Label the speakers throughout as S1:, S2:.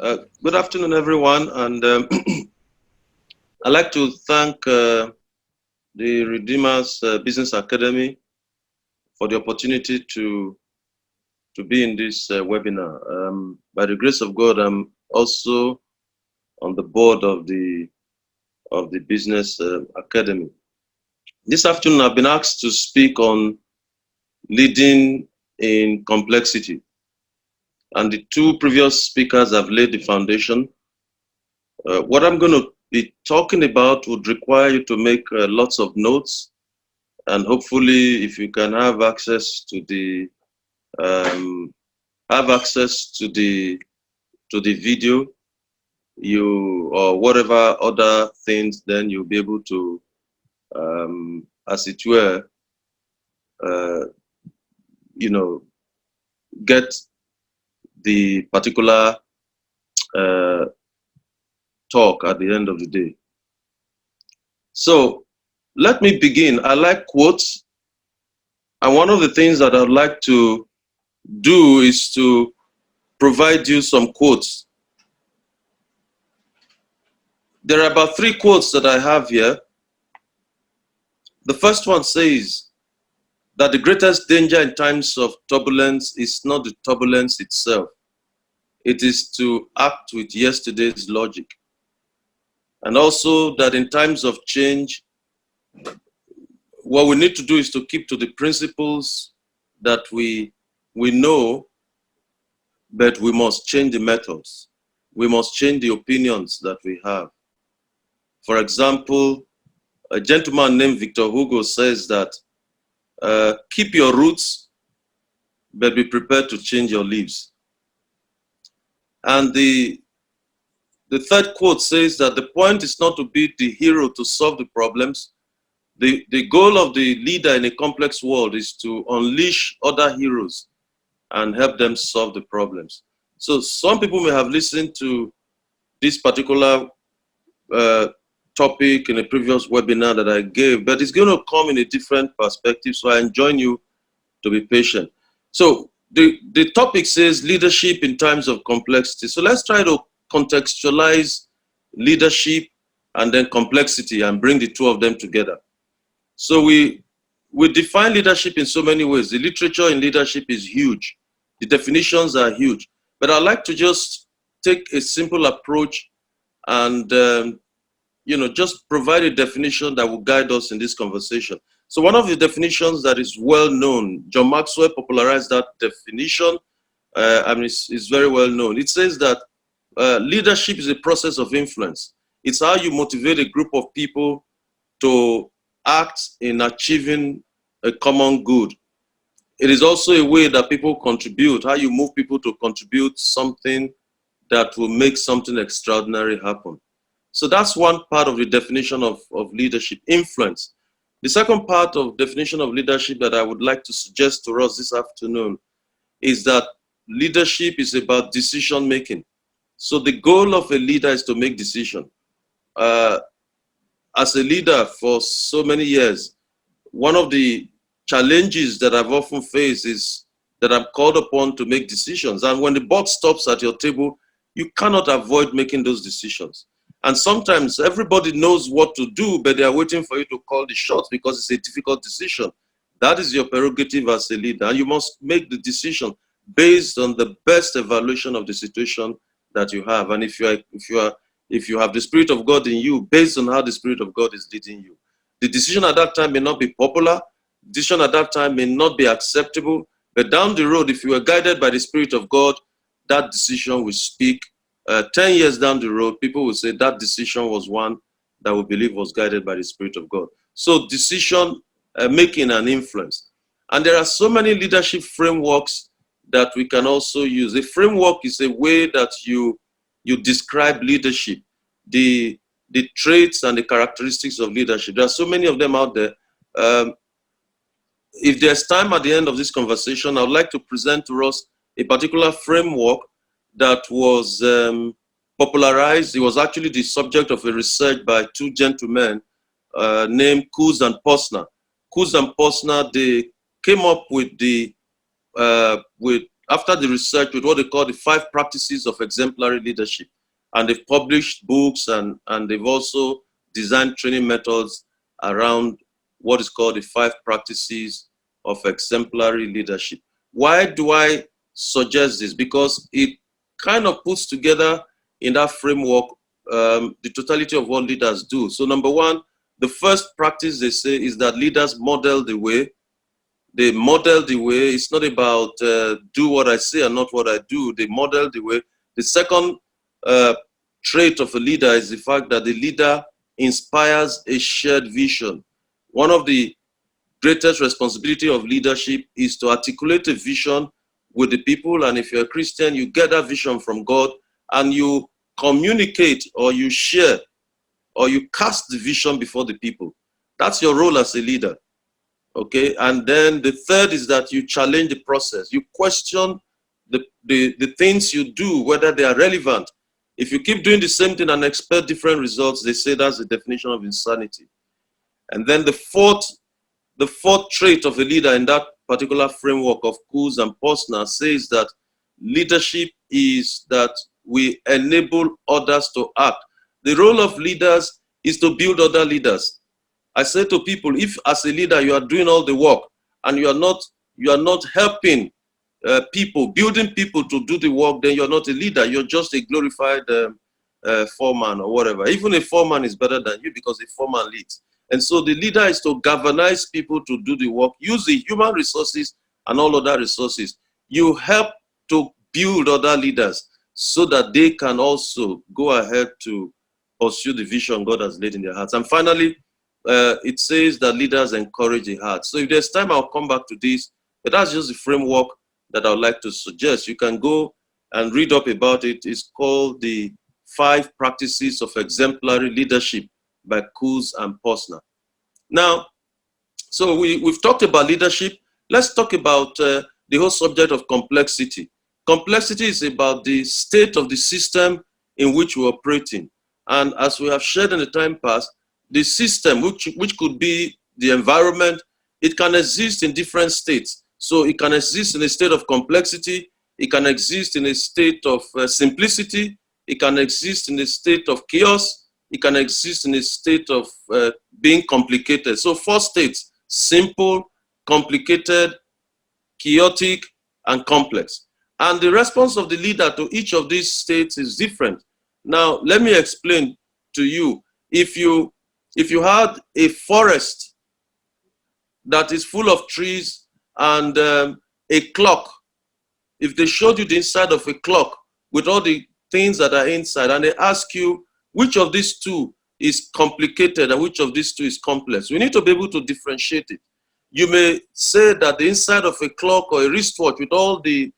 S1: Good afternoon, everyone, and I'd like to thank the Redeemers Business Academy for the opportunity to be in this webinar. By the grace of God, I'm also on the board of the Business Academy. This afternoon, I've been asked to speak on leading in complexity, and the two previous speakers have laid the foundation. What I'm going to be talking about would require you to make lots of notes, and hopefully, if you can have access to the video, you or whatever other things, then you'll be able to, as it were, get the particular talk at the end of the day. So let me begin. I like quotes, and one of the things that I'd like to do is to provide you some quotes. There are about 3 quotes that I have here. The first one says that the greatest danger in times of turbulence is not the turbulence itself. It is to act with yesterday's logic. And also that in times of change, what we need to do is to keep to the principles that we know, but we must change the methods. We must change the opinions that we have. For example, a gentleman named Victor Hugo says that keep your roots, but be prepared to change your leaves. And the third quote says that the point is not to be the hero to solve the problems. The goal of the leader in a complex world is to unleash other heroes and help them solve the problems. So some people may have listened to this particular topic in a previous webinar that I gave, but it's going to come in a different perspective, so I enjoin you to be patient. So the topic says leadership in times of complexity. So let's try to contextualize leadership and then complexity and bring the two of them together. So we define leadership in so many ways. The literature in leadership is huge. The definitions are huge. But I'd like to just take a simple approach and just provide a definition that will guide us in this conversation. So one of the definitions that is well known, John Maxwell popularized that definition. It's very well known. It says that leadership is a process of influence. It's how you motivate a group of people to act in achieving a common good. It is also a way that people contribute, how you move people to contribute something that will make something extraordinary happen. So that's one part of the definition of leadership, influence. The second part of definition of leadership that I would like to suggest to us this afternoon is that leadership is about decision making. So the goal of a leader is to make decisions. As a leader for so many years, one of the challenges that I've often faced is that I'm called upon to make decisions. And when the buck stops at your table, you cannot avoid making those decisions. And sometimes everybody knows what to do, but they are waiting for you to call the shots because it's a difficult decision. That is your prerogative as a leader. And you must make the decision based on the best evaluation of the situation that you have. And if you have the Spirit of God in you, based on how the Spirit of God is leading you. The decision at that time may not be popular. The decision at that time may not be acceptable. But down the road, if you are guided by the Spirit of God, that decision will speak. 10 years down the road, people will say that decision was one that we believe was guided by the Spirit of God. So decision making an influence. And there are so many leadership frameworks that we can also use. A framework is a way that you describe leadership, the traits and the characteristics of leadership. There are so many of them out there. If there's time at the end of this conversation, I would like to present to us a particular framework that was popularized. It was actually the subject of a research by 2 gentlemen named Coase and Posner. Coase and Posner, they came up with after the research with what they call the 5 practices of exemplary leadership. And they've published books and they've also designed training methods around what is called the 5 practices of exemplary leadership. Why do I suggest this? Because it kind of puts together in that framework the totality of what leaders do. So number 1, the first practice they say is that leaders model the way. They model the way. It's not about do what I say and not what I do. They model the way. The second trait of a leader is the fact that the leader inspires a shared vision. One of the greatest responsibility of leadership is to articulate a vision with the people. And if you're a Christian, you get that vision from God and you communicate or you share or you cast the vision before the people. That's your role as a leader. Okay, and then the third is that you challenge the process. You question the things you do, whether they are relevant. If you keep doing the same thing and expect different results, they say that's the definition of insanity. And then the fourth trait of a leader in that particular framework of Coos and Posner says that leadership is that we enable others to act. The role of leaders is to build other leaders. I say to people, if as a leader you are doing all the work and you are not helping people, building people to do the work, then you're not a leader. You're just a glorified foreman or whatever. Even a foreman is better than you because a foreman leads. And so the leader is to galvanize people to do the work, use the human resources and all other resources. You help to build other leaders so that they can also go ahead to pursue the vision God has laid in their hearts. And finally, it says that leaders encourage the heart. So if there's time, I'll come back to this, but that's just the framework that I would like to suggest. You can go and read up about it. It's called the 5 Practices of Exemplary Leadership by Coos and Posner. Now, so we've talked about leadership. Let's talk about the whole subject of complexity. Complexity is about the state of the system in which we're operating. And as we have shared in the time past, the system, which could be the environment, it can exist in different states. So it can exist in a state of complexity. It can exist in a state of simplicity. It can exist in a state of chaos. It can exist in a state of being complicated. So 4 states: simple, complicated, chaotic, and complex. And the response of the leader to each of these states is different. Now, let me explain to you. If you had a forest that is full of trees and a clock, if they showed you the inside of a clock with all the things that are inside and they ask you which of these 2 is complicated and which of these 2 is complex, we need to be able to differentiate it. You may say that the inside of a clock or a wristwatch with all the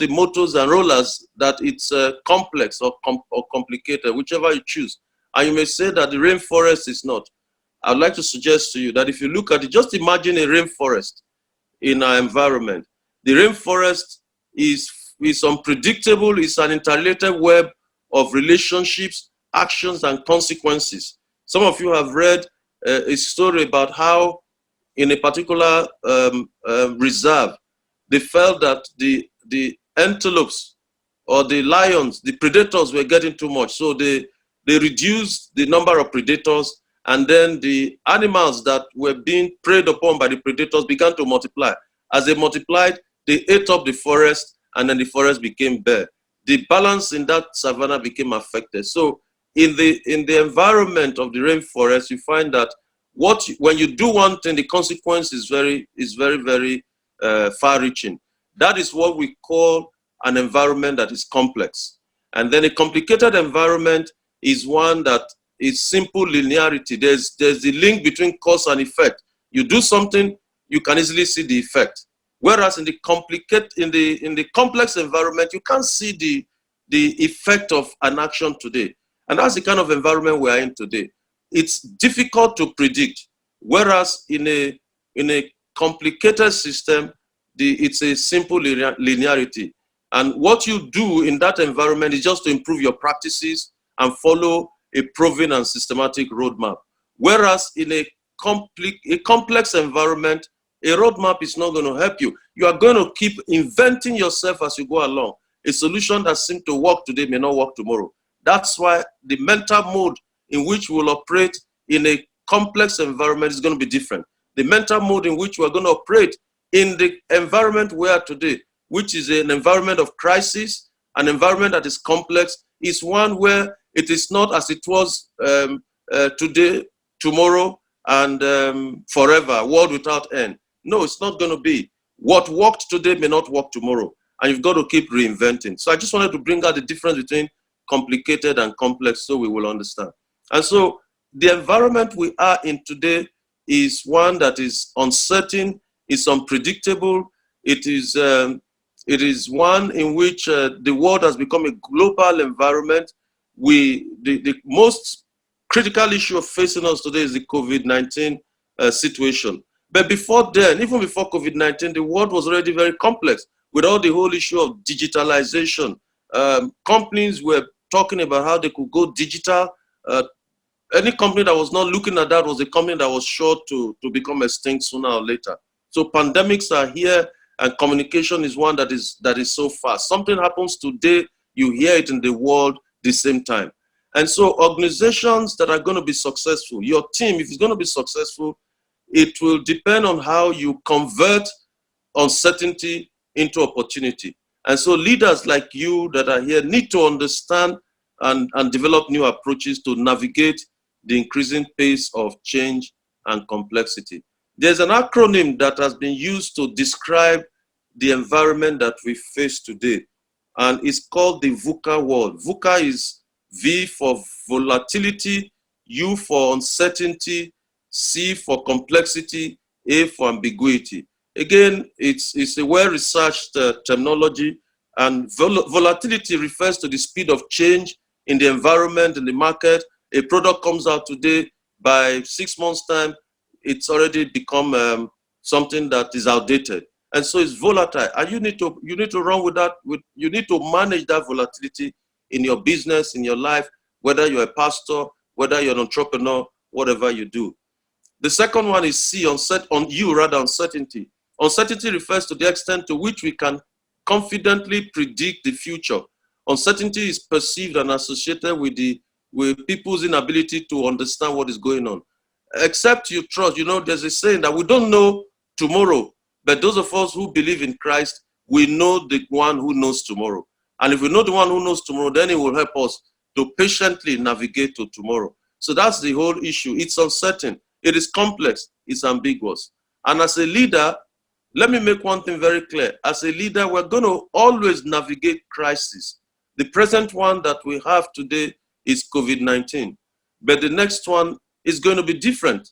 S1: motors and rollers, that it's complex or complicated, whichever you choose. And you may say that the rainforest is not. I'd like to suggest to you that if you look at it, just imagine a rainforest in our environment. The rainforest is unpredictable. It's an interrelated web of relationships, actions, and consequences. Some of you have read a story about how in a particular reserve, they felt that the antelopes or the lions, the predators were getting too much. So they reduced the number of predators, and then the animals that were being preyed upon by the predators began to multiply. As they multiplied, they ate up the forest, and then the forest became bare. The balance in that savanna became affected. So in the environment of the rainforest, you find that when you do one thing, the consequence is very, very far-reaching. That is what we call an environment that is complex. And then a complicated environment is one that is simple linearity. There's the link between cause and effect. You do something, you can easily see the effect. Whereas in the complex environment, you can't see the effect of an action today. And that's the kind of environment we are in today. It's difficult to predict. Whereas in a complicated system, it's a simple linearity. And what you do in that environment is just to improve your practices and follow a proven and systematic roadmap. Whereas in a complex environment, A roadmap is not going to help you. You are going to keep inventing yourself as you go along. A solution that seems to work today may not work tomorrow. That's why the mental mode in which we'll operate in a complex environment is going to be different. The mental mode in which we're going to operate in the environment we are today, which is an environment of crisis, an environment that is complex, is one where it is not as it was today, tomorrow, and forever, world without end. No, it's not going to be. What worked today may not work tomorrow, and you've got to keep reinventing. So I just wanted to bring out the difference between complicated and complex so we will understand. And so the environment we are in today is one that is uncertain, it's unpredictable, it is one in which the world has become a global environment. The most critical issue facing us today is the COVID-19 situation. But before then, even before COVID-19, the world was already very complex with all the whole issue of digitalization. Companies were talking about how they could go digital. Any company that was not looking at that was a company that was sure to become extinct sooner or later. So pandemics are here, and communication is one that is so fast. Something happens today, you hear it in the world the same time. And so organizations that are going to be successful, your team, if it's going to be successful, it will depend on how you convert uncertainty into opportunity. And so leaders like you that are here need to understand and develop new approaches to navigate the increasing pace of change and complexity. There's an acronym that has been used to describe the environment that we face today, and it's called the VUCA world. VUCA is V for volatility, U for uncertainty, C for complexity, A for ambiguity. Again, it's a well-researched terminology, and volatility refers to the speed of change in the environment, in the market. A product comes out today, by 6 months' time, it's already become something that is outdated. And so it's volatile. And you need to run with that. You need to manage that volatility in your business, in your life, whether you're a pastor, whether you're an entrepreneur, whatever you do. The second one is C, uncertainty. Uncertainty refers to the extent to which we can confidently predict the future. Uncertainty is perceived and associated with people's inability to understand what is going on. Except you trust, there's a saying that we don't know tomorrow, but those of us who believe in Christ, we know the one who knows tomorrow. And if we know the one who knows tomorrow, then it will help us to patiently navigate to tomorrow. So that's the whole issue. It's uncertain. It is complex. It's ambiguous. And as a leader, let me make one thing very clear. As a leader, we're going to always navigate crisis. The present one that we have today is COVID-19. But the next one is going to be different.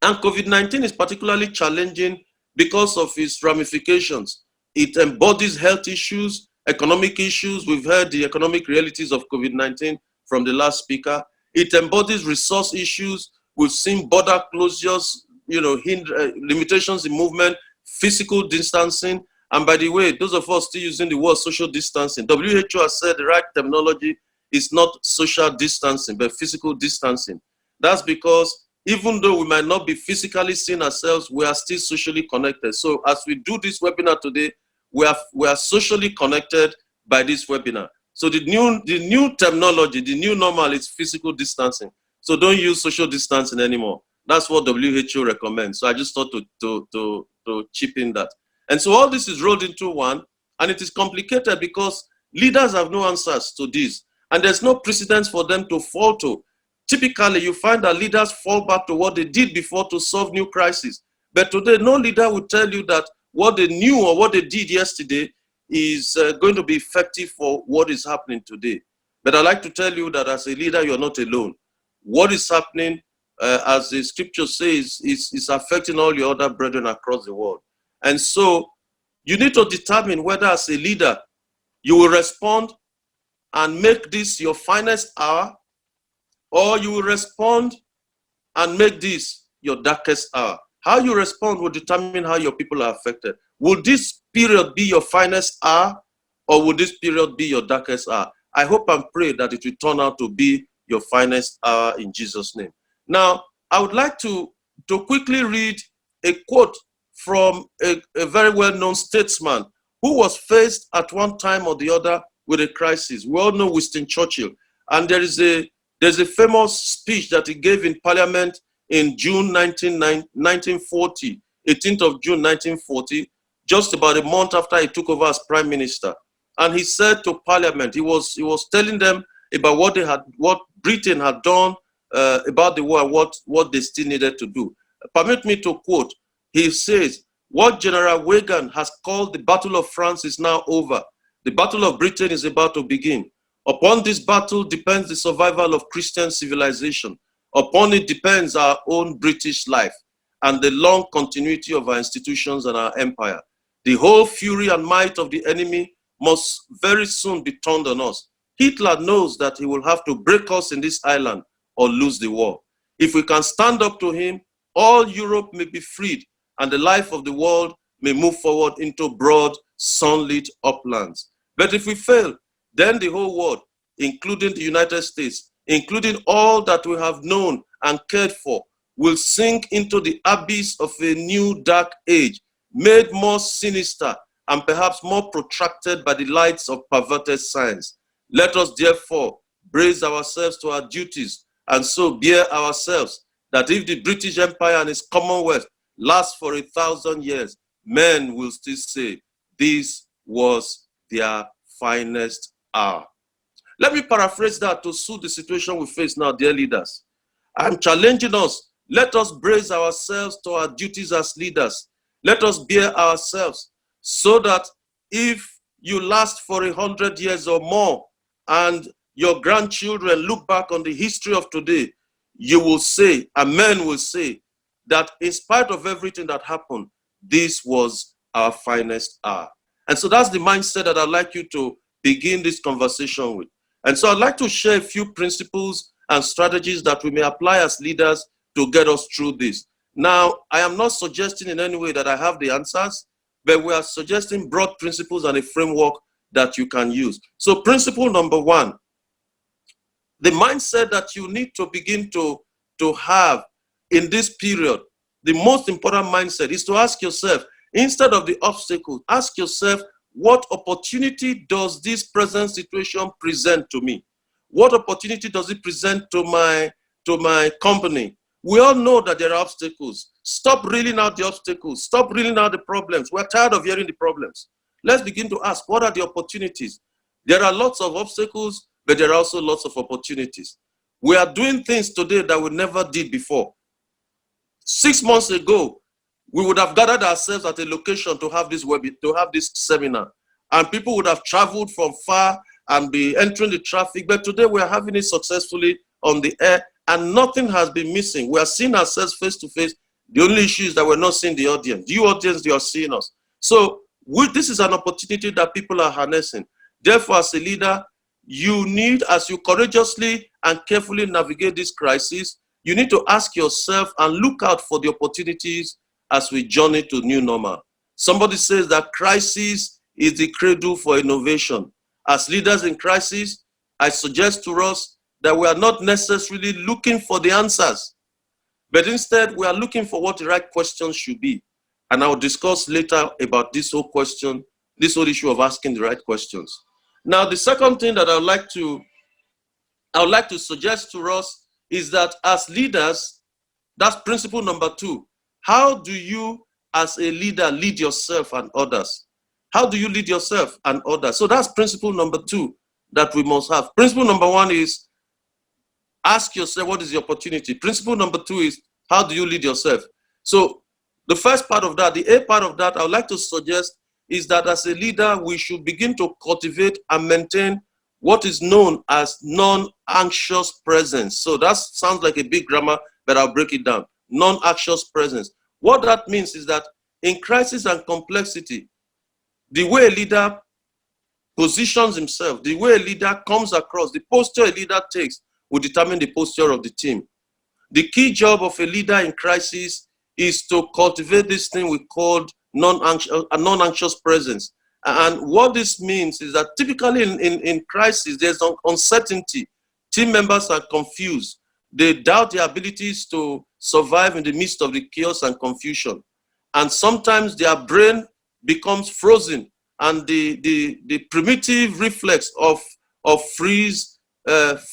S1: And COVID-19 is particularly challenging because of its ramifications. It embodies health issues, economic issues. We've heard the economic realities of COVID-19 from the last speaker. It embodies resource issues. We've seen border closures, limitations in movement, physical distancing. And by the way, those of us still using the word social distancing, WHO has said the right terminology is not social distancing, but physical distancing. That's because even though we might not be physically seeing ourselves, we are still socially connected. So as we do this webinar today, we are socially connected by this webinar. So the new terminology, the new normal is physical distancing. So don't use social distancing anymore. That's what WHO recommends. So I just thought to chip in that. And so all this is rolled into one, and it is complicated because leaders have no answers to this, and there's no precedence for them to fall to. Typically, you find that leaders fall back to what they did before to solve new crises. But today, no leader will tell you that what they knew or what they did yesterday is going to be effective for what is happening today. But I like to tell you that as a leader, you're not alone. What is happening, as the scripture says, is affecting all your other brethren across the world. And so you need to determine whether as a leader, you will respond and make this your finest hour, or you will respond and make this your darkest hour. How you respond will determine how your people are affected. Will this period be your finest hour, or will this period be your darkest hour? I hope and pray that it will turn out to be your finest hour in Jesus' name. Now, I would like to quickly read a quote from a very well-known statesman who was faced at one time or the other with a crisis. We all know Winston Churchill. And there's a famous speech that he gave in Parliament in June 1940, 18th of June 1940, just about a month after he took over as Prime Minister. And he said to Parliament, he was telling them about what Britain had done about the war and what they still needed to do. Permit me to quote. He says, "What General Reagan has called the Battle of France is now over. The Battle of Britain is about to begin. Upon this battle depends the survival of Christian civilization. Upon it depends our own British life and the long continuity of our institutions and our empire. The whole fury and might of the enemy must very soon be turned on us. Hitler knows that he will have to break us in this island or lose the war. If we can stand up to him, all Europe may be freed and the life of the world may move forward into broad, sunlit uplands. But if we fail, then the whole world, including the United States, including all that we have known and cared for, will sink into the abyss of a new dark age, made more sinister and perhaps more protracted by the lights of perverted science. Let us therefore brace ourselves to our duties and so bear ourselves that if the British Empire and its Commonwealth last for 1,000 years, men will still say this was their finest hour." Let me paraphrase that to suit the situation we face now, dear leaders. I'm challenging us. Let us brace ourselves to our duties as leaders. Let us bear ourselves so that if you last for 100 years or more and your grandchildren look back on the history of today, you will say, and men will say, that in spite of everything that happened, this was our finest hour. And so that's the mindset that I'd like you to begin this conversation with. And so I'd like to share a few principles and strategies that we may apply as leaders to get us through this. Now, I am not suggesting in any way that I have the answers, but we are suggesting broad principles and a framework that you can use. So principle number one, the mindset that you need to begin to have in this period, the most important mindset is to ask yourself, instead of the obstacle, ask yourself, what opportunity does this present situation present to me? What opportunity does it present to my company? We all know that there are obstacles. Stop reeling out the obstacles. Stop reeling out the problems. We're tired of hearing the problems. Let's begin to ask, what are the opportunities? There are lots of obstacles, but there are also lots of opportunities. We are doing things today that we never did before. 6 months ago, we would have gathered ourselves at a location to have this seminar, and people would have traveled from far and be entering the traffic. But today we are having it successfully on the air, and nothing has been missing. We are seeing ourselves face to face. The only issue is that we're not seeing the audience. You audience, you are seeing us. So this is an opportunity that people are harnessing. Therefore, as a leader, you need, as you courageously and carefully navigate this crisis, you need to ask yourself and look out for the opportunities as we journey to new normal. Somebody says that crisis is the cradle for innovation. As leaders in crisis, I suggest to us that we are not necessarily looking for the answers, but instead we are looking for what the right questions should be. And I will discuss later about this whole issue of asking the right questions. Now, the second thing that I would like to suggest to us is that as leaders, that's principle number two. How do you, as a leader, lead yourself and others? How do you lead yourself and others? So that's principle number two that we must have. Principle number one is ask yourself, what is the opportunity? Principle number two is, how do you lead yourself? So the first part of that, the A part of that, I would like to suggest is that as a leader, we should begin to cultivate and maintain what is known as non-anxious presence. So that sounds like a big grammar, but I'll break it down. Non-anxious presence. What that means is that in crisis and complexity, the way a leader positions himself, the way a leader comes across, the posture a leader takes will determine the posture of the team. The key job of a leader in crisis is to cultivate this thing we call non-anxious presence. And what this means is that typically in crisis, there's uncertainty. Team members are confused. They doubt their abilities to survive in the midst of the chaos and confusion. and sometimes their brain becomes frozen, and the primitive reflex of freeze,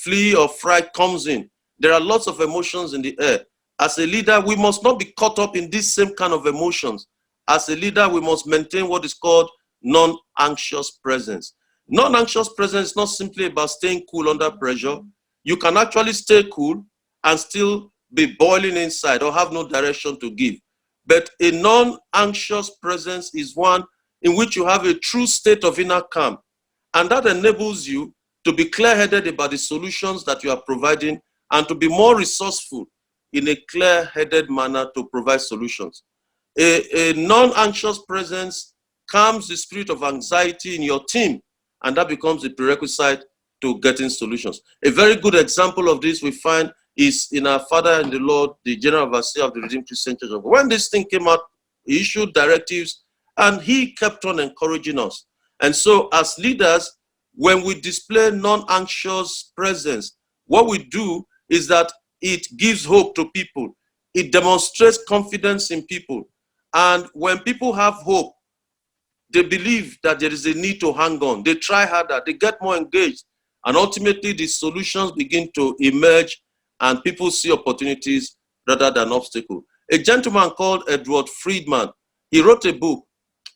S1: flee, or fright comes in. There are lots of emotions in the air. As a leader, we must not be caught up in this same kind of emotions. As a leader, we must maintain what is called non-anxious presence. Non-anxious presence is not simply about staying cool under pressure. You can actually stay cool and still be boiling inside or have no direction to give. But a non-anxious presence is one in which you have a true state of inner calm. And that enables you to be clear-headed about the solutions that you are providing and to be more resourceful in a clear-headed manner to provide solutions. A non-anxious presence calms the spirit of anxiety in your team, and that becomes a prerequisite to getting solutions. A very good example of this we find is in our father in the Lord, the General Overseer of the Redeemed Christian Church. When this thing came out, he issued directives, and he kept on encouraging us. And so as leaders, when we display non-anxious presence, what we do is that it gives hope to people. It demonstrates confidence in people. And when people have hope, they believe that there is a need to hang on. They try harder, they get more engaged, and ultimately the solutions begin to emerge and people see opportunities rather than obstacles. A gentleman called Edward Friedman, he wrote a book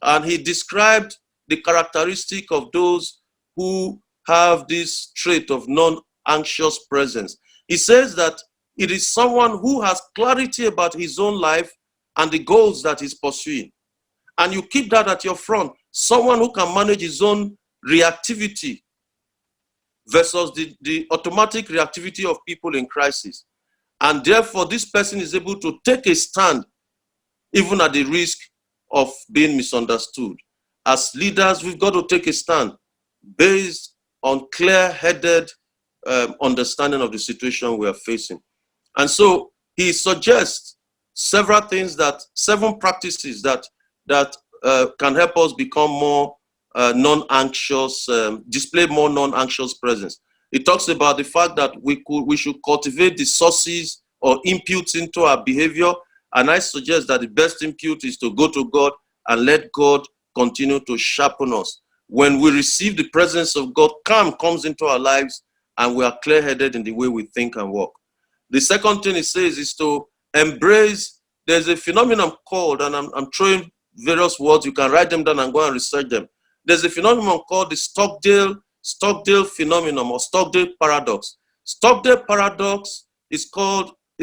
S1: and he described the characteristic of those who have this trait of non-anxious presence. He says that it is someone who has clarity about his own life and the goals that he's pursuing. And you keep that at your front. Someone who can manage his own reactivity versus the automatic reactivity of people in crisis. And therefore, this person is able to take a stand, even at the risk of being misunderstood. As leaders, we've got to take a stand based on clear-headed understanding of the situation we are facing. And so he suggests several things, seven practices that can help us become more non-anxious, display more non-anxious presence. It talks about the fact that we should cultivate the sources or inputs into our behavior. And I suggest that the best input is to go to God and let God continue to sharpen us. When we receive the presence of God, calm comes into our lives and we are clear-headed in the way we think and work. The second thing it says is to embrace, there's a phenomenon called, and I'm throwing various words, you can write them down and go and research them. There's a phenomenon called the Stockdale phenomenon or Stockdale paradox. Stockdale paradox is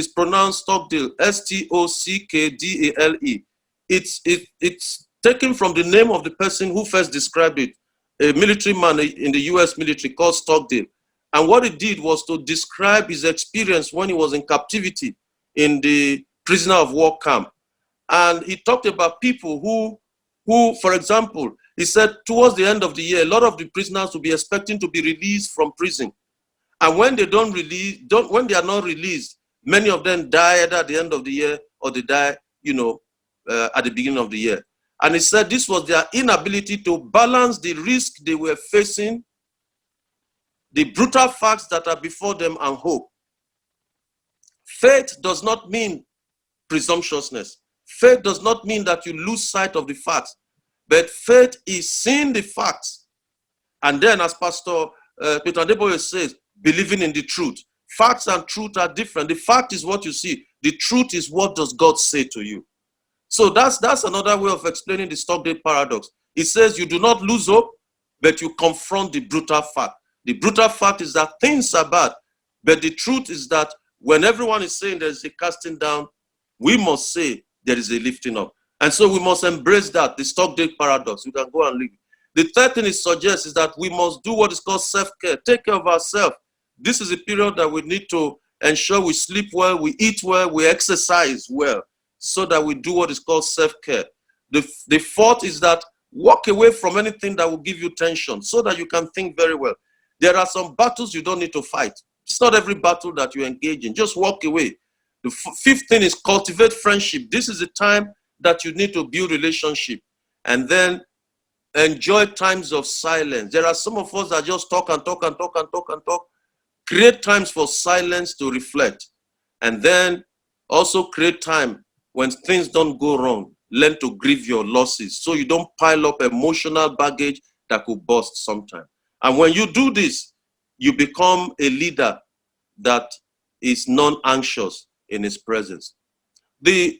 S1: pronounced Stockdale, S-T-O-C-K-D-A-L-E. It's taken from the name of the person who first described it, a military man in the US military called Stockdale. And what he did was to describe his experience when he was in captivity in the prisoner of war camp. And he talked about people who, for example, he said towards the end of the year, a lot of the prisoners will be expecting to be released from prison. And when they when they are not released, many of them die either at the end of the year or they die, at the beginning of the year. And he said this was their inability to balance the risk they were facing, the brutal facts that are before them, and hope. Faith does not mean presumptuousness. Faith does not mean that you lose sight of the facts, but faith is seeing the facts. And then, as Pastor Peter Adeboye says, believing in the truth. Facts and truth are different. The fact is what you see. The truth is what does God say to you. So that's another way of explaining the Stockdale paradox. It says you do not lose hope, but you confront the brutal fact. The brutal fact is that things are bad, but the truth is that when everyone is saying there is a casting down, we must say there is a lifting up. And so we must embrace that, the Stockdale paradox. We can go and live. The third thing it suggests is that we must do what is called self-care, take care of ourselves. This is a period that we need to ensure we sleep well, we eat well, we exercise well, so that we do what is called self-care. The fourth is that walk away from anything that will give you tension so that you can think very well. There are some battles you don't need to fight. It's not every battle that you engage in. Just walk away. The fifth thing is cultivate friendship. This is the time that you need to build relationship. And then enjoy times of silence. There are some of us that just talk and talk and talk and talk and talk. Create times for silence to reflect. And then also create time when things don't go wrong. learn to grieve your losses so you don't pile up emotional baggage that could burst sometime. And when you do this, you become a leader that is non-anxious in his presence. The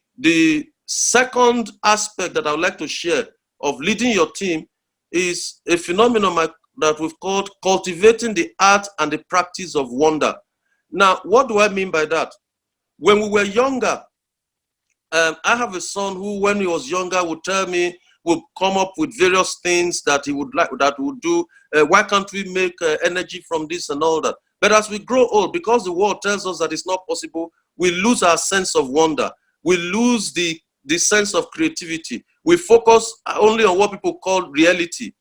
S1: second aspect that I would like to share of leading your team is a phenomenon that we've called cultivating the art and the practice of wonder. Now, what do I mean by that? When we were younger, I have a son who, when he was younger, would tell me, would come up with various things that he would like, that we would do. Why can't we make energy from this and all that? But as we grow old, because the world tells us that it's not possible, we lose our sense of wonder. We lose the sense of creativity. We focus only on what people call reality.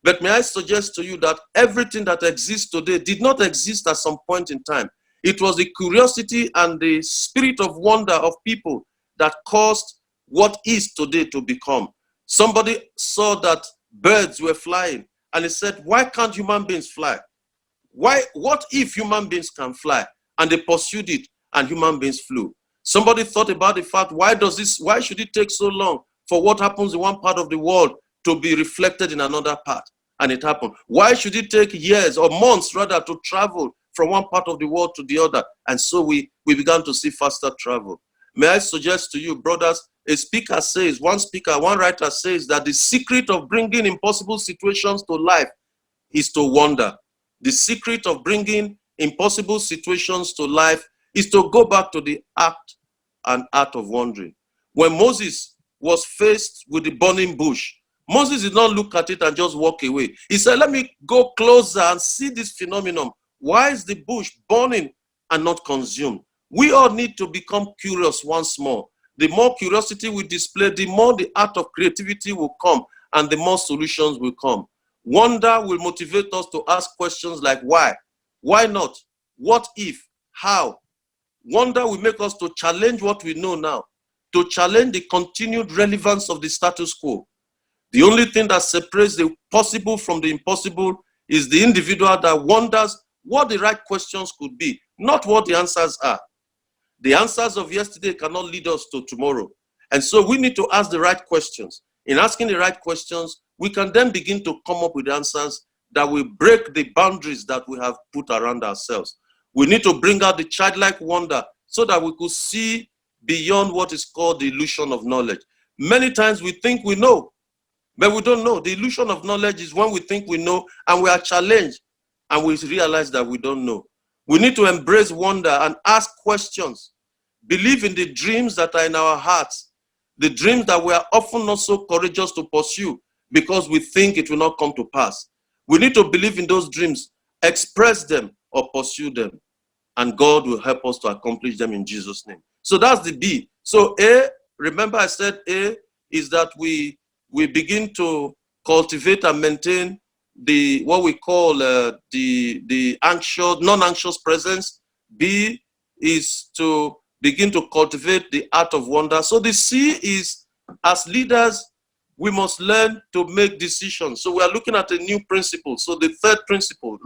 S1: But may I suggest to you that everything that exists today did not exist at some point in time. It was the curiosity and the spirit of wonder of people that caused what is today to become. Somebody saw that birds were flying and he said, why can't human beings fly? What if human beings can fly? And they pursued it and human beings flew. Somebody thought about the fact, why should it take so long for what happens in one part of the world to be reflected in another part? And it happened. Why should it take years or months rather to travel from one part of the world to the other? And so we began to see faster travel. May I suggest to you, brothers, one writer says that the secret of bringing impossible situations to life is to wonder. The secret of bringing impossible situations to life is to go back to the act and art of wondering. When Moses was faced with the burning bush, Moses did not look at it and just walk away. He said, let me go closer and see this phenomenon. Why is the bush burning and not consumed? We all need to become curious once more. The more curiosity we display, the more the art of creativity will come and the more solutions will come. Wonder will motivate us to ask questions like why? Why not? What if? How? Wonder will make us to challenge what we know now, to challenge the continued relevance of the status quo. The only thing that separates the possible from the impossible is the individual that wonders what the right questions could be, not what the answers are. The answers of yesterday cannot lead us to tomorrow. And so we need to ask the right questions. In asking the right questions, we can then begin to come up with answers that will break the boundaries that we have put around ourselves. We need to bring out the childlike wonder so that we could see beyond what is called the illusion of knowledge. Many times we think we know, but we don't know. The illusion of knowledge is when we think we know and we are challenged and we realize that we don't know. We need to embrace wonder and ask questions. Believe in the dreams that are in our hearts, the dreams that we are often not so courageous to pursue because we think it will not come to pass. We need to believe in those dreams, express them or pursue them, and God will help us to accomplish them in Jesus' name. So that's the B. So A, remember I said A is that we begin to cultivate and maintain what we call the anxious, non-anxious presence. B is to begin to cultivate the art of wonder. So the C is, as leaders, we must learn to make decisions. So we are looking at a new principle. So the third principle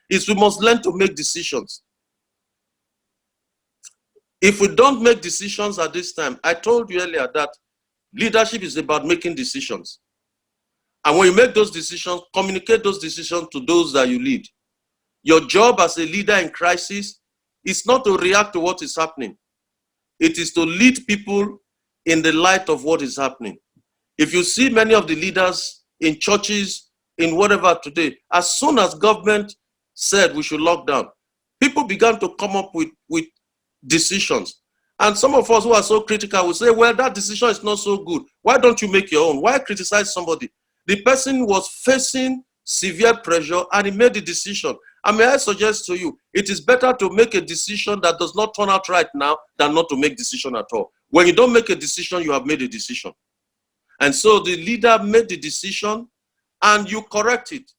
S1: is we must learn to make decisions. If we don't make decisions at this time, I told you earlier that leadership is about making decisions. And when you make those decisions, communicate those decisions to those that you lead. Your job as a leader in crisis is not to react to what is happening. It is to lead people in the light of what is happening. If you see many of the leaders in churches, in whatever today, as soon as government said we should lock down, people began to come up with decisions. And some of us who are so critical will say, well, that decision is not so good. Why don't you make your own? Why criticize somebody? The person was facing severe pressure and he made the decision. And may I suggest to you, it is better to make a decision that does not turn out right now than not to make decision at all. When you don't make a decision, you have made a decision. And so the leader made the decision and you correct it.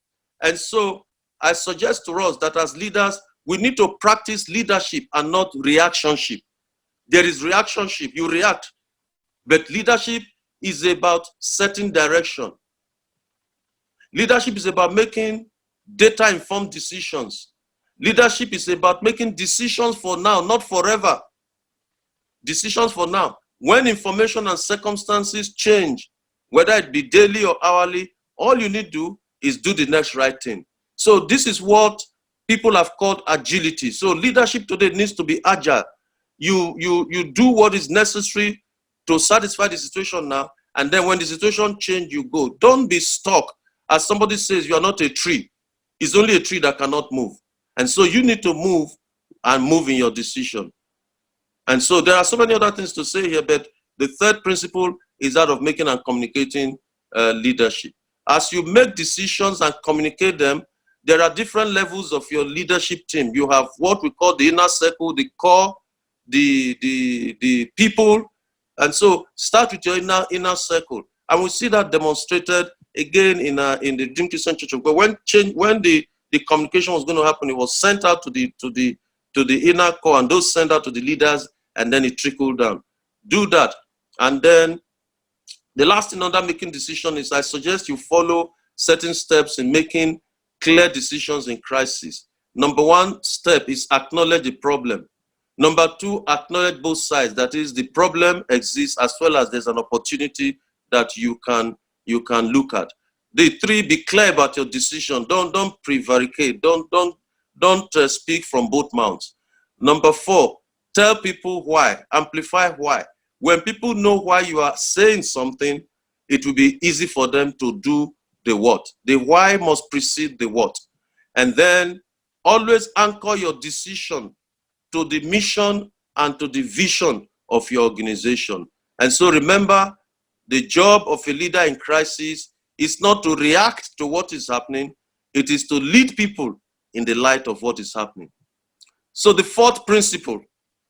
S1: And so I suggest to us that as leaders, we need to practice leadership and not reactionship. There is reactionship, you react. But leadership is about setting direction. Leadership is about making data-informed decisions. Leadership is about making decisions for now, not forever. Decisions for now. When information and circumstances change, whether it be daily or hourly, all you need to do is do the next right thing. So this is what people have called agility. So leadership today needs to be agile. You do what is necessary to satisfy the situation now, and then when the situation changes, you go. Don't be stuck. As somebody says, you are not a tree. It's only a tree that cannot move. And so you need to move and move in your decision. And so there are so many other things to say here, but the third principle is that of making and communicating leadership. As you make decisions and communicate them, there are different levels of your leadership team. You have what we call the inner circle, the core, the people. And so start with your inner circle. And we see that demonstrated again in the Redeemed Christian Church of God. When the communication was going to happen, it was sent out to the inner core, and those sent out to the leaders, and then it trickled down. Do that. And then the last thing under making decision is I suggest you follow certain steps in making clear decisions in crisis. Number one step is acknowledge the problem. Number two, acknowledge both sides. That is, the problem exists as well as there's an opportunity that you can look at. The three, be clear about your decision. Don't prevaricate. Don't speak from both mouths. Number four, tell people why. Amplify why. When people know why you are saying something, it will be easy for them to do the what. The why must precede the what. And then always anchor your decision to the mission and to the vision of your organization. And so remember, the job of a leader in crisis is not to react to what is happening. It is to lead people in the light of what is happening. So the fourth principle.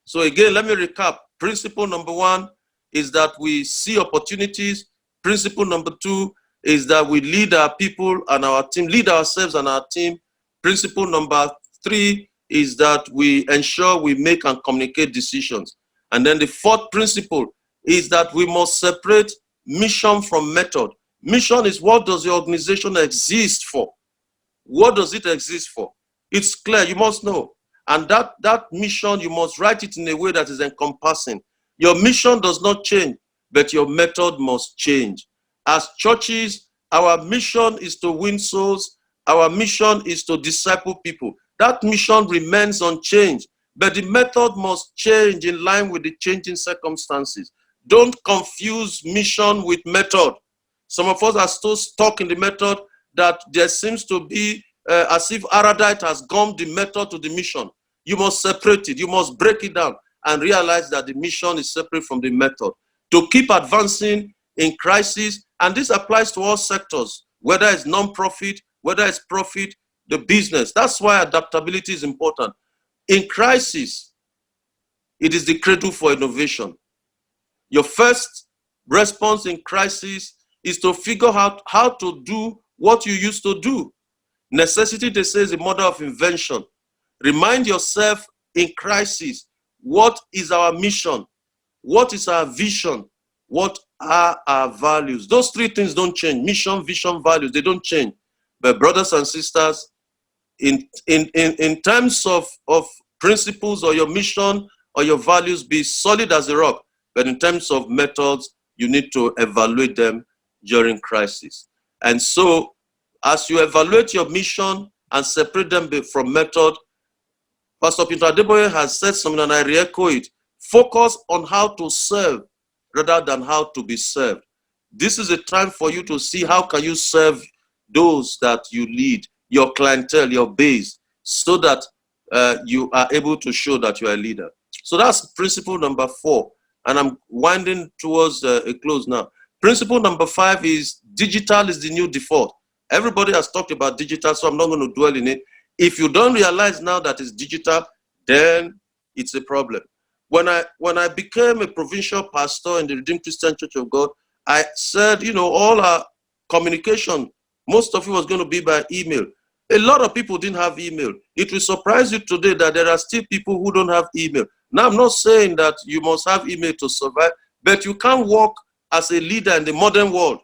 S1: So again, let me recap. Principle number one is that we see opportunities. Principle number two is that we lead our people and our team, lead ourselves and our team. Principle number three is that we ensure we make and communicate decisions. And then the fourth principle is that we must separate mission from method. Mission is, what does the organization exist for? What does it exist for? It's clear, you must know. And that mission, you must write it in a way that is encompassing. Your mission does not change, but your method must change. As churches, our mission is to win souls. Our mission is to disciple people. That mission remains unchanged, but the method must change in line with the changing circumstances. Don't confuse mission with method. Some of us are still stuck in the method that there seems to be as if Aradite has gummed the method to the mission. You must separate it. You must break it down and realize that the mission is separate from the method. To keep advancing in crisis, and this applies to all sectors, whether it's non-profit, whether it's profit, the business. That's why adaptability is important. In crisis, it is the cradle for innovation. Your first response in crisis is to figure out how to do what you used to do. Necessity, they say, is the mother of invention. Remind yourself in crisis, what is our mission? What is our vision? What are our values? Those three things don't change. Mission, vision, values, they don't change. But brothers and sisters, in terms of principles or your mission or your values, be solid as a rock. But in terms of methods, you need to evaluate them during crisis. And so, as you evaluate your mission and separate them from method, Pastor Peter Adeboye has said something, and I re-echo it. Focus on how to serve rather than how to be served. This is a time for you to see how can you serve those that you lead, your clientele, your base, so that you are able to show that you are a leader. So that's principle number 4. And I'm winding towards a close now. Principle number 5 is digital is the new default. Everybody has talked about digital, so I'm not going to dwell in it. If you don't realize now that it's digital, then it's a problem. When I became a provincial pastor in the Redeemed Christian Church of God, I said, you know, all our communication, most of it was going to be by email. A lot of people didn't have email. It will surprise you today that there are still people who don't have email. Now, I'm not saying that you must have email to survive, but you can't work as a leader in the modern world.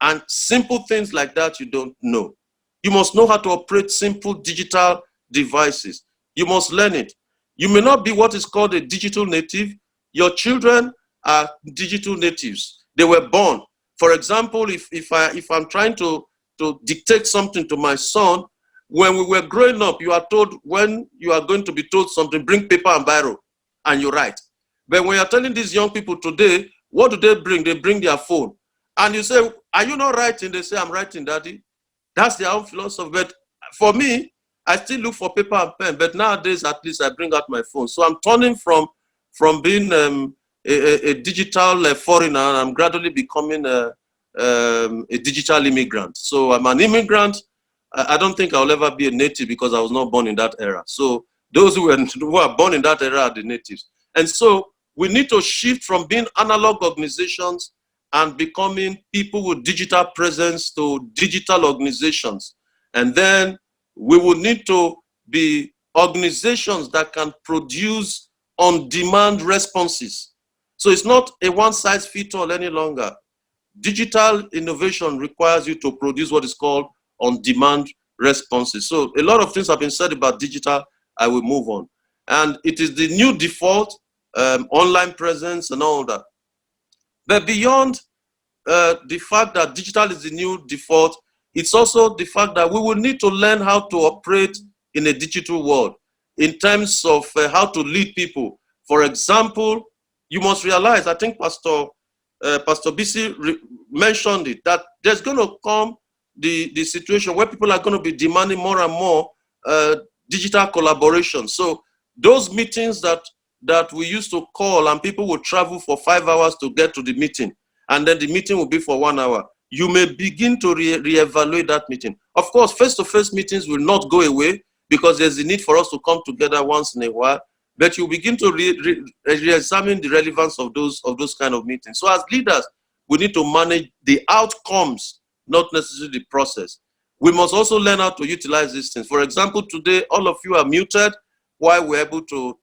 S1: And simple things like that you don't know. You must know how to operate simple digital devices. You must learn it. You may not be what is called a digital native, Your children are digital natives. They were born. For example, if I'm trying to dictate something to my son, when we were growing up, you are told when you are going to be told something, bring paper and biro, and you write. But when you're telling these young people today, what do they bring? They bring their phone. And you say, are you not writing? They say, I'm writing, Daddy. That's their own philosophy. But for me, I still look for paper and pen. But nowadays, at least I bring out my phone. So I'm turning from being a digital foreigner, and I'm gradually becoming a digital immigrant. So I'm an immigrant. I don't think I'll ever be a native because I was not born in that era. So those who are born in that era are the natives. And so we need to shift from being analog organizations and becoming people with digital presence to digital organizations. And then we will need to be organizations that can produce on-demand responses. So it's not a one-size-fits-all any longer. Digital innovation requires you to produce what is called on-demand responses. So a lot of things have been said about digital. I will move on. And it is the new default, online presence and all that. But beyond the fact that digital is the new default, it's also the fact that we will need to learn how to operate in a digital world in terms of how to lead people. For example, you must realize, I think Pastor BC mentioned it, that there's going to come the situation where people are going to be demanding more and more digital collaboration. So those meetings that we used to call and people would travel for 5 hours to get to the meeting, and then the meeting will be for 1 hour. You may begin to reevaluate that meeting. Of course, face-to-face meetings will not go away because there's a need for us to come together once in a while, but you begin to re-examine the relevance of those kind of meetings. So as leaders, we need to manage the outcomes, not necessarily the process. We must also learn how to utilize these things. For example, today, all of you are muted while we're able to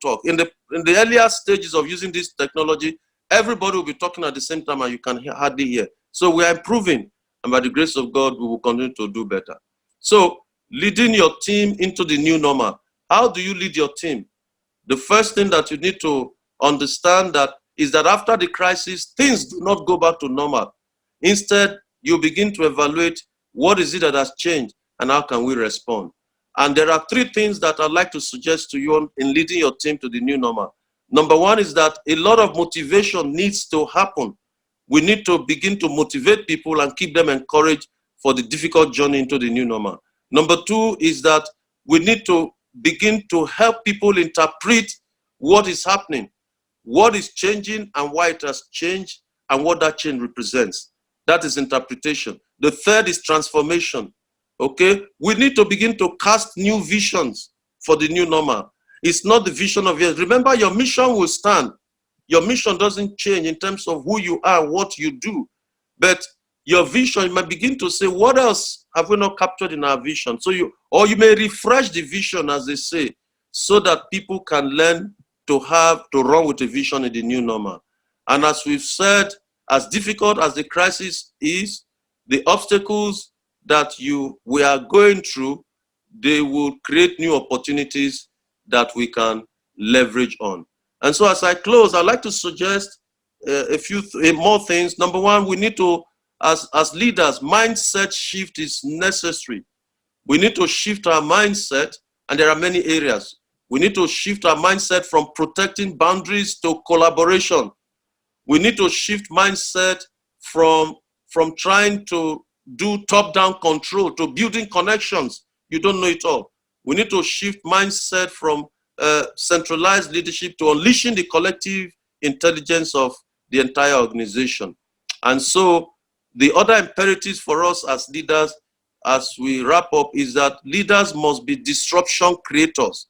S1: talk. In the earlier stages of using this technology, everybody will be talking at the same time and you can hardly hear. So we are improving, and by the grace of God, we will continue to do better. So leading your team into the new normal. How do you lead your team? The first thing that you need to understand is that after the crisis, things do not go back to normal. Instead, you begin to evaluate what is it that has changed and how can we respond. And there are 3 things that I'd like to suggest to you in leading your team to the new normal. Number 1 is that a lot of motivation needs to happen. We need to begin to motivate people and keep them encouraged for the difficult journey into the new normal. Number 2 is that we need to begin to help people interpret what is happening, what is changing and why it has changed and what that change represents. That is interpretation. The third is transformation. Okay, we need to begin to cast new visions for the new normal. It's not the vision of yours. Remember, your mission will stand. Your mission doesn't change in terms of who you are, what you do. But your vision, you might begin to say, what else have we not captured in our vision? So you may refresh the vision, as they say, so that people can learn to run with a vision in the new normal. And as we've said, as difficult as the crisis is, the obstacles that we are going through, they will create new opportunities that we can leverage on. And so as I close, I'd like to suggest a few more things. Number 1, we need to, as leaders, mindset shift is necessary. We need to shift our mindset, and there are many areas. We need to shift our mindset from protecting boundaries to collaboration. We need to shift mindset from trying to do top-down control to building connections. You don't know it all. We need to shift mindset from centralized leadership to unleashing the collective intelligence of the entire organization. And so the other imperatives for us as leaders, as we wrap up, is that leaders must be disruption creators.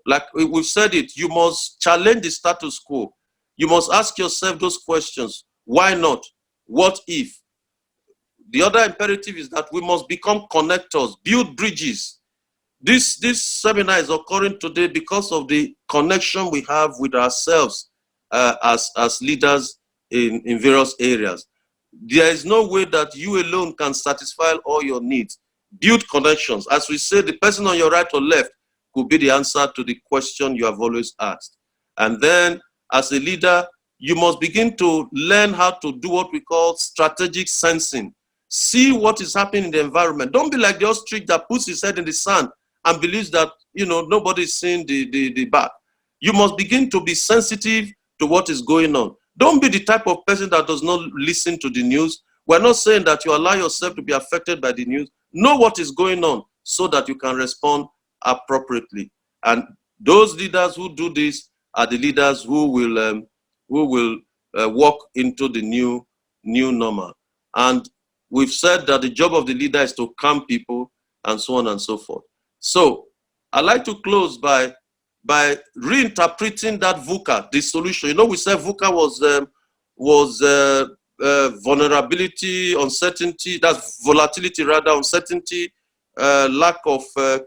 S1: Like we've said it, you must challenge the status quo. You must ask yourself those questions. Why not? What if? The other imperative is that we must become connectors, build bridges. This seminar is occurring today because of the connection we have with ourselves as leaders in various areas. There is no way that you alone can satisfy all your needs. Build connections. As we say, the person on your right or left could be the answer to the question you have always asked. And then as a leader, you must begin to learn how to do what we call strategic sensing. See what is happening in the environment. Don't be like the ostrich that puts his head in the sand and believes that, you know, nobody's seeing the back. You must begin to be sensitive to what is going on. Don't be the type of person that does not listen to the news. We're not saying that you allow yourself to be affected by the news. Know what is going on so that you can respond appropriately. And those leaders who do this are the leaders who will walk into the new normal. And we've said that the job of the leader is to calm people and so on and so forth. So I'd like to close by reinterpreting that VUCA, the solution. You know, we said VUCA was vulnerability, uncertainty, that's volatility rather, uncertainty, lack of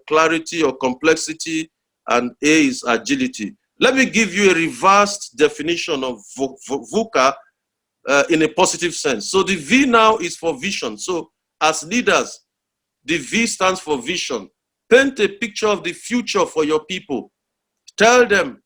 S1: clarity or complexity, and A is agility. Let me give you a reversed definition of VUCA in a positive sense. So the V now is for vision. So as leaders, the V stands for vision. Paint a picture of the future for your people. Tell them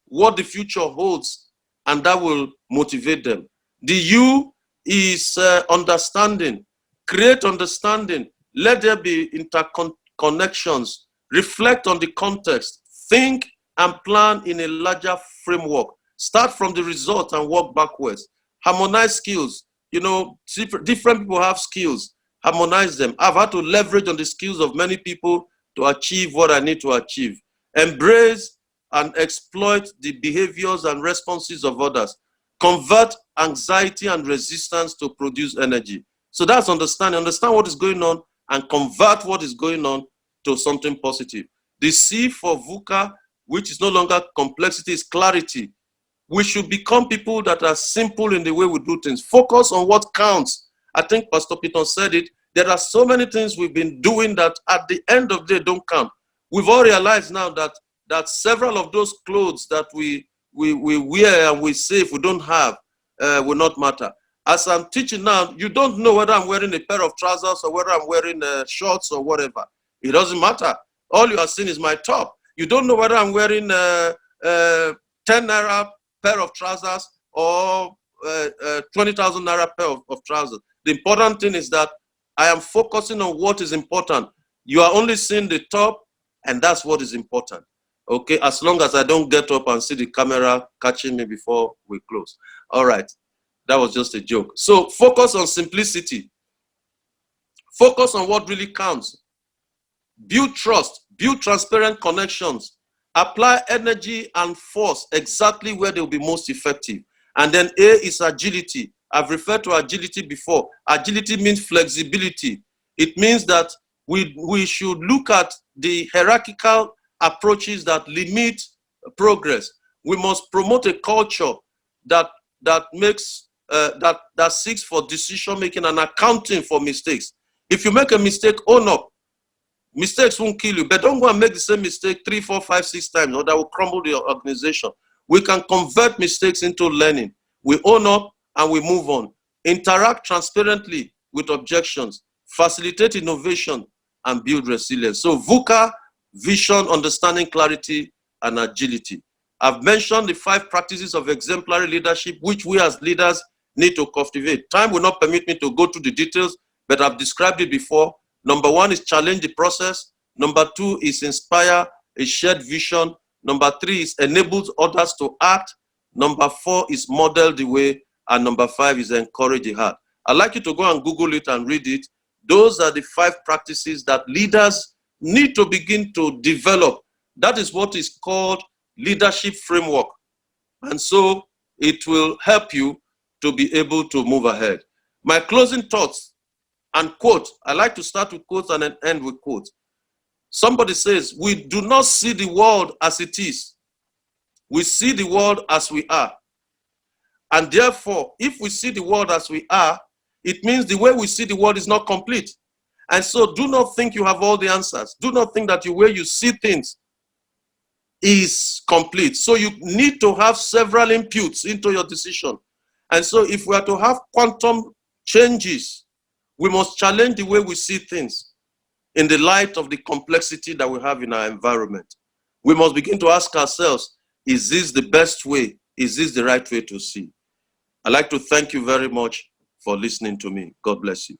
S1: what the future holds, and that will motivate them. The U is understanding. Create understanding. Let there be interconnections. Reflect on the context. Think and plan in a larger framework. Start from the result and work backwards. Harmonize skills. You know, different people have skills. Harmonize them. I've had to leverage on the skills of many people to achieve what I need to achieve. Embrace and exploit the behaviors and responses of others. Convert anxiety and resistance to produce energy. So that's understanding. Understand what is going on and convert what is going on to something positive. The C for VUCA, which is no longer complexity, is clarity. We should become people that are simple in the way we do things. Focus on what counts. I think Pastor Peter said it. There are so many things we've been doing that at the end of the day don't count. We've all realized now that several of those clothes that we wear and we say if we don't have will not matter. As I'm teaching now, you don't know whether I'm wearing a pair of trousers or whether I'm wearing shorts or whatever. It doesn't matter. All you are seeing is my top. You don't know whether I'm wearing 10 naira pair of trousers or 20,000 naira pair of trousers. The important thing is that I am focusing on what is important. You are only seeing the top, and that's what is important. Okay, as long as I don't get up and see the camera catching me before we close. All right, that was just a joke. So focus on simplicity. Focus on what really counts. Build trust, build transparent connections, apply energy and force exactly where they'll be most effective. And then A is agility. I've referred to agility before. Agility means flexibility. It means that we should look at the hierarchical approaches that limit progress. We must promote a culture that makes that seeks for decision making and accounting for mistakes. If you make a mistake, own up. Mistakes won't kill you, but don't go and make the same mistake 3, 4, 5, 6 times, or that will crumble the organization. We can convert mistakes into learning. We own up and we move on. Interact transparently with objections, facilitate innovation, and build resilience. So VUCA, vision, understanding, clarity, and agility. I've mentioned the 5 practices of exemplary leadership, which we as leaders need to cultivate. Time will not permit me to go through the details, but I've described it before. Number 1 is challenge the process. Number 2 is inspire a shared vision. Number 3 is enables others to act. Number 4 is model the way. And number 5 is encourage the heart. I'd like you to go and Google it and read it. Those are the 5 practices that leaders need to begin to develop. That is what is called leadership framework. And so it will help you to be able to move ahead. My closing thoughts and quote. I like to start with quotes and then end with quotes. Somebody says, we do not see the world as it is. We see the world as we are. And therefore, if we see the world as we are, it means the way we see the world is not complete. And so do not think you have all the answers. Do not think that the way you see things is complete. So you need to have several inputs into your decision. And so if we are to have quantum changes, we must challenge the way we see things in the light of the complexity that we have in our environment. We must begin to ask ourselves, is this the best way? Is this the right way to see? I'd like to thank you very much for listening to me. God bless you.